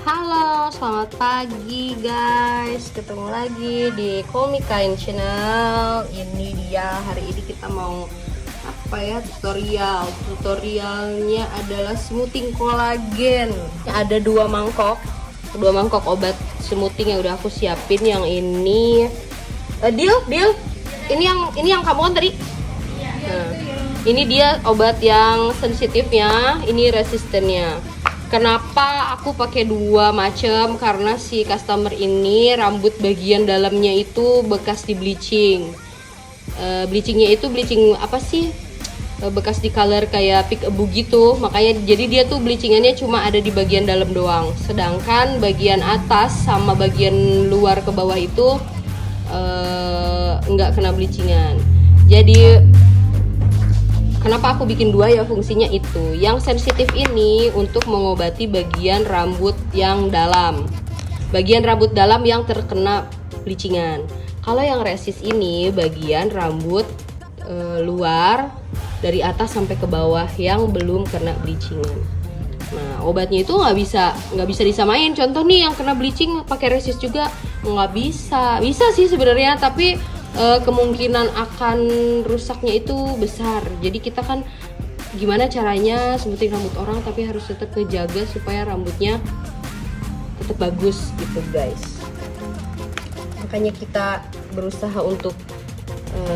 Halo, selamat pagi guys. Ketemu lagi di Komikain Channel. Ini dia, hari ini kita mau tutorialnya adalah smoothing kolagen. Ada dua mangkok obat smoothing yang udah aku siapin. Yang ini deal ini yang kamu kan tadi. Nah, ini dia obat yang sensitifnya, ini resistennya. Kenapa aku pakai dua macam? Karena si customer ini rambut bagian dalamnya itu bekas di bleaching. Bleachingnya itu bleaching apa sih? Bekas di color kayak peekaboo gitu. Makanya jadi dia tuh bleachingannya cuma ada di bagian dalam doang. Sedangkan bagian atas sama bagian luar ke bawah itu nggak kena bleachingan. Jadi kenapa aku bikin dua ya, fungsinya itu. Yang sensitif ini untuk mengobati bagian rambut yang dalam. Bagian rambut dalam yang terkena bleachingan. Kalau yang resist ini bagian rambut luar dari atas sampai ke bawah yang belum kena bleachingan. Nah, obatnya itu nggak bisa disamain. Contoh nih yang kena bleaching pakai resist juga nggak bisa. Bisa sih sebenarnya, tapi kemungkinan akan rusaknya itu besar. Jadi kita kan gimana caranya smoothing rambut orang tapi harus tetap ngejaga supaya rambutnya tetap bagus gitu guys. Makanya kita berusaha untuk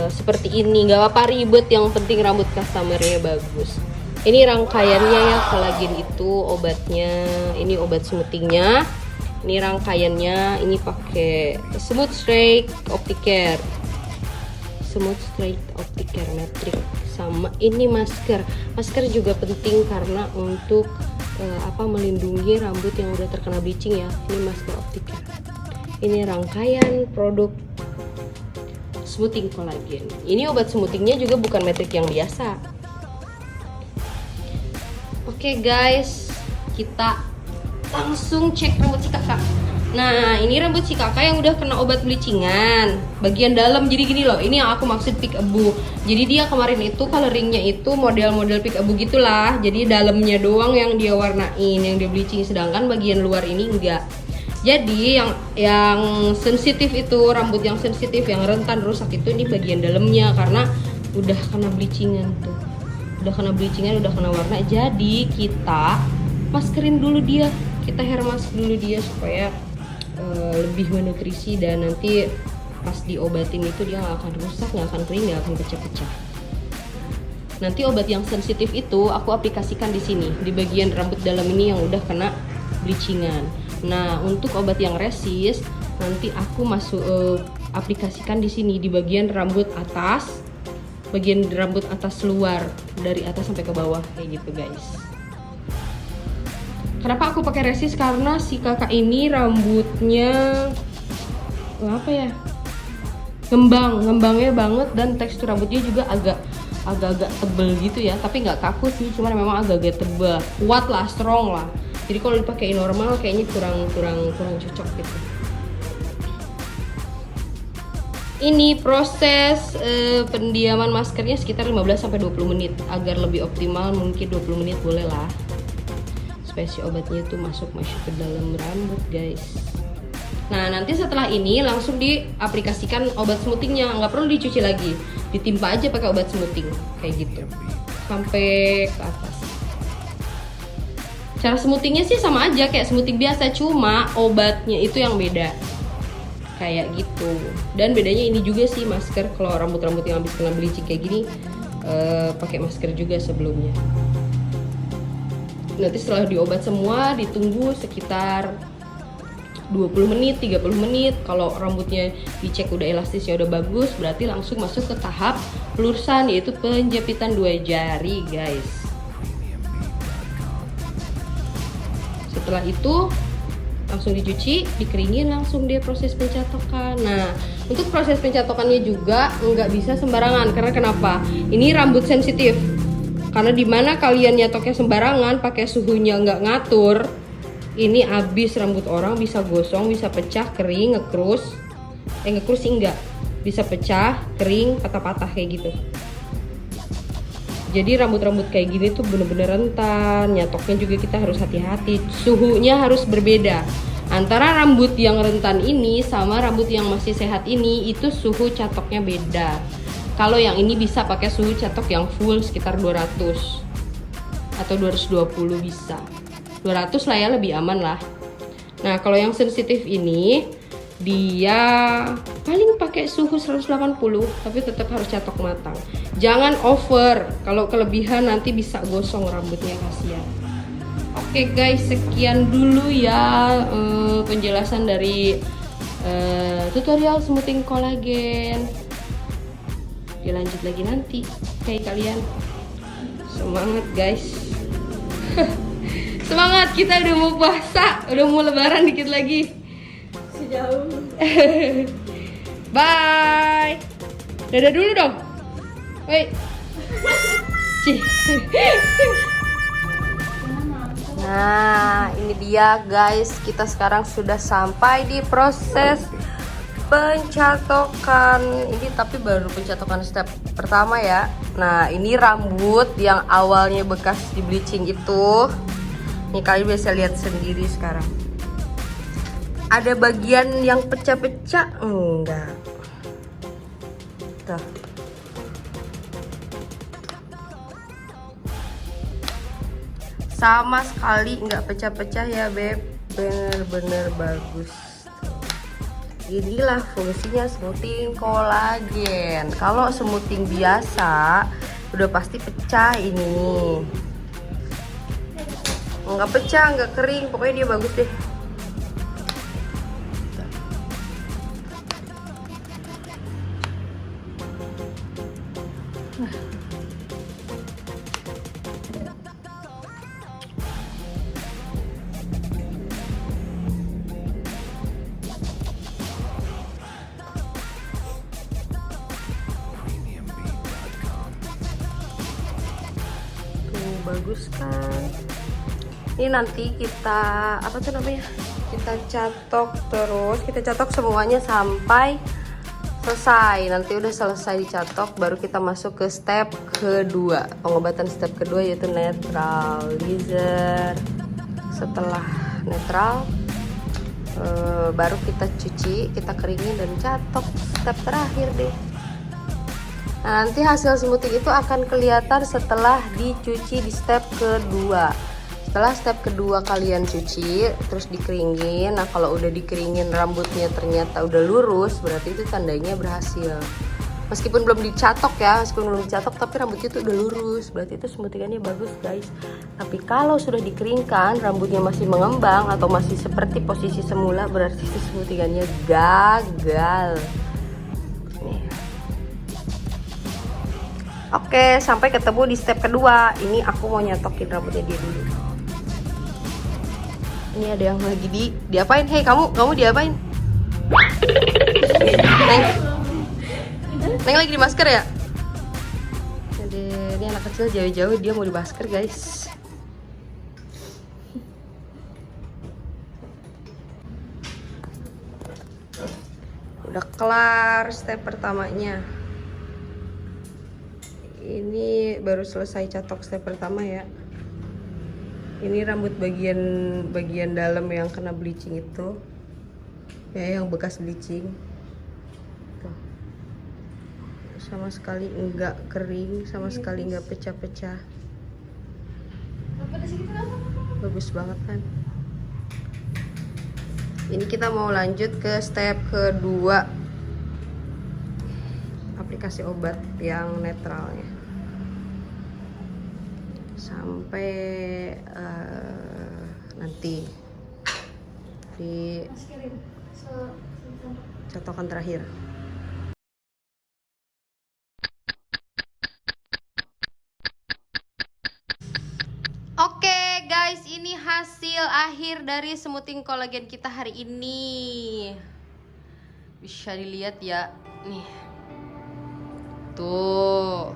seperti ini. Gak apa-apa ribet, yang penting rambut customernya bagus. Ini rangkaiannya ya, kolagen itu obatnya. Ini obat smoothingnya. Ini rangkaiannya, ini pakai Smooth Straight Opticare. Smooth Straight Opticare Matrix. Sama ini masker juga penting karena untuk melindungi rambut yang udah terkena bleaching ya. Ini masker Opticare. Ini rangkaian produk smoothing kolagen. Ini obat smoothingnya juga bukan Matrix yang biasa. Oke guys, kita langsung cek rambut si kakak. Nah, ini rambut si kakak yang udah kena obat bleachingan bagian dalam. Jadi gini loh, ini yang aku maksud peekaboo. Jadi dia kemarin itu coloringnya itu model-model peekaboo gitulah. Jadi dalamnya doang yang dia warnain, yang dia bleaching, sedangkan bagian luar ini enggak. Jadi yang sensitif itu, rambut yang sensitif yang rentan rusak itu ini bagian dalamnya karena udah kena bleachingan tuh. Udah kena bleachingan, udah kena warna. Jadi kita maskerin dulu dia. Kita hair mask dulu dia supaya lebih menutrisi, dan nanti pas diobatin itu dia nggak akan rusak, nggak akan kering, nggak akan pecah-pecah. Nanti obat yang sensitif itu aku aplikasikan di sini di bagian rambut dalam ini yang udah kena bleachingan. Nah, untuk obat yang resist nanti aku aplikasikan di sini di bagian rambut atas, bagian rambut atas luar dari atas sampai ke bawah kayak gitu guys. Kenapa aku pakai resist? Karena si kakak ini rambutnya ngembangnya banget, dan tekstur rambutnya juga agak-agak tebel gitu ya, tapi nggak kaku sih, cuman memang agak-agak tebel, kuat lah, strong lah. Jadi kalau dipakai normal kayaknya kurang cocok gitu. Ini proses pendiaman maskernya sekitar 15-20 menit. Agar lebih optimal mungkin 20 menit boleh lah, supaya si obatnya tuh masuk ke dalam rambut guys. Nah, nanti setelah ini langsung diaplikasikan obat smoothingnya, nggak perlu dicuci lagi, ditimpa aja pakai obat smoothing kayak gitu sampai ke atas. Cara smoothingnya sih sama aja kayak smoothing biasa, cuma obatnya itu yang beda kayak gitu. Dan bedanya ini juga sih, masker. Kalau rambut-rambut yang habis kena bleaching kayak gini pakai masker juga sebelumnya. Nanti setelah diobat semua ditunggu sekitar 20 menit, 30 menit. Kalau rambutnya dicek udah elastisnya udah bagus, berarti langsung masuk ke tahap pelurusan, yaitu penjapitan 2 jari guys. Setelah itu langsung dicuci, dikeringin, langsung dia proses pencatokan. Nah, untuk proses pencatokannya juga nggak bisa sembarangan. Karena kenapa? Ini rambut sensitif. Karena dimana kalian nyatoknya sembarangan, pakai suhunya nggak ngatur, ini abis rambut orang, bisa gosong, bisa pecah, kering, ngekrus. Ngekrus sih enggak, bisa pecah, kering, patah-patah kayak gitu. Jadi rambut-rambut kayak gini tuh bener-bener rentan. Nyatoknya juga kita harus hati-hati. Suhunya harus berbeda. Antara rambut yang rentan ini sama rambut yang masih sehat ini, itu suhu catoknya beda. Kalau yang ini bisa pakai suhu catok yang full sekitar 200 atau 220 bisa. 200 lah ya, lebih aman lah. Nah, kalau yang sensitif ini dia paling pakai suhu 180, tapi tetap harus catok matang. Jangan over. Kalau kelebihan nanti bisa gosong rambutnya, kasihan. Oke guys, sekian dulu ya penjelasan dari tutorial smoothing kolagen. Dilanjut lagi nanti kayak kalian. Semangat guys. Semangat, kita udah mau puasa, udah mau lebaran dikit lagi. Sejauh. Bye. Dadah dulu dong. Woi. Cih. Nah, ini dia guys. Kita sekarang sudah sampai di proses pencatokan. Ini tapi baru pencatokan step pertama ya. Nah, ini rambut yang awalnya bekas di bleaching itu. Nih kalian bisa lihat sendiri sekarang. Ada bagian yang pecah-pecah enggak? Tuh. Sama sekali nggak pecah-pecah ya beb. Bener-bener bagus. Inilah fungsinya smoothing kolagen. Kalau smoothing biasa udah pasti pecah ini. Nggak pecah, nggak kering, pokoknya dia bagus deh. Bagus kan? Ini nanti kita apa tuh namanya? Kita catok terus, kita catok semuanya sampai selesai. Nanti udah selesai dicatok, baru kita masuk ke step kedua, pengobatan step kedua yaitu netralizer. Setelah netral, baru kita cuci, kita keringin dan catok step terakhir deh. Nah, nanti hasil smoothing itu akan kelihatan setelah dicuci di step kedua. Setelah step kedua kalian cuci, terus dikeringin. Nah, kalau udah dikeringin rambutnya ternyata udah lurus, berarti itu tandanya berhasil. Meskipun belum dicatok ya, tapi rambutnya itu udah lurus, berarti itu smoothingannya bagus guys. Tapi kalau sudah dikeringkan, rambutnya masih mengembang atau masih seperti posisi semula, berarti itu smoothingannya gagal. Oke, sampai ketemu di step kedua. Ini aku mau nyatokin rambutnya dia dulu. Ini ada yang lagi diapain? Hei, kamu diapain? Neng lagi di masker ya? Ini anak kecil jauh-jauh dia mau di masker, guys. Udah kelar step pertamanya. Ini baru selesai catok step pertama ya. Ini rambut bagian dalam yang kena bleaching itu ya, yang bekas bleaching tuh. Sama sekali enggak kering, sama sekali enggak pecah-pecah. Bagus banget kan. Ini kita mau lanjut ke step kedua, aplikasi obat yang netralnya. Sampai nanti di catokan terakhir. Oke guys, ini hasil akhir dari smoothing kolagen kita hari ini. Bisa dilihat ya, nih. Tuh.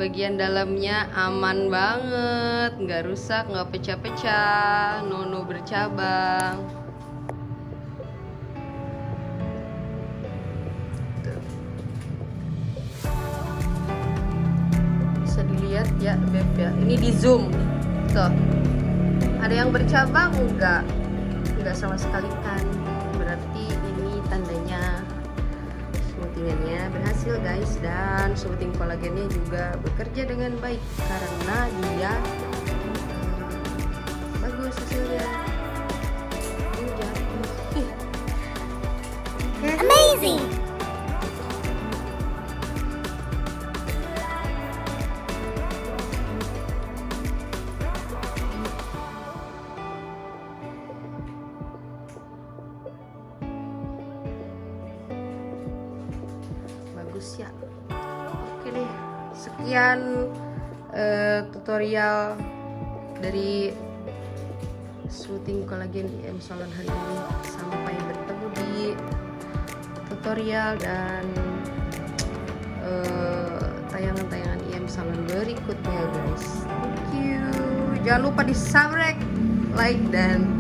Bagian dalamnya aman banget, nggak rusak, nggak pecah-pecah, nono bercabang. Tuh. Bisa dilihat lihat ya Beb ya. Ini di zoom. Tuh. Ada yang bercabang enggak? Enggak sama sekali kan. Berarti ini tandanya smoothing-nya berhasil guys, dan smoothing kolagennya juga bekerja dengan baik karena dia bagus hasilnya. Ini jatuh. Amazing! Bagus ya. Oke deh, sekian tutorial dari smoothing kolagen IM Salon hari ini. Sampai bertemu di tutorial dan tayangan-tayangan IM Salon berikutnya guys. Thank you. Jangan lupa di subscribe, like, dan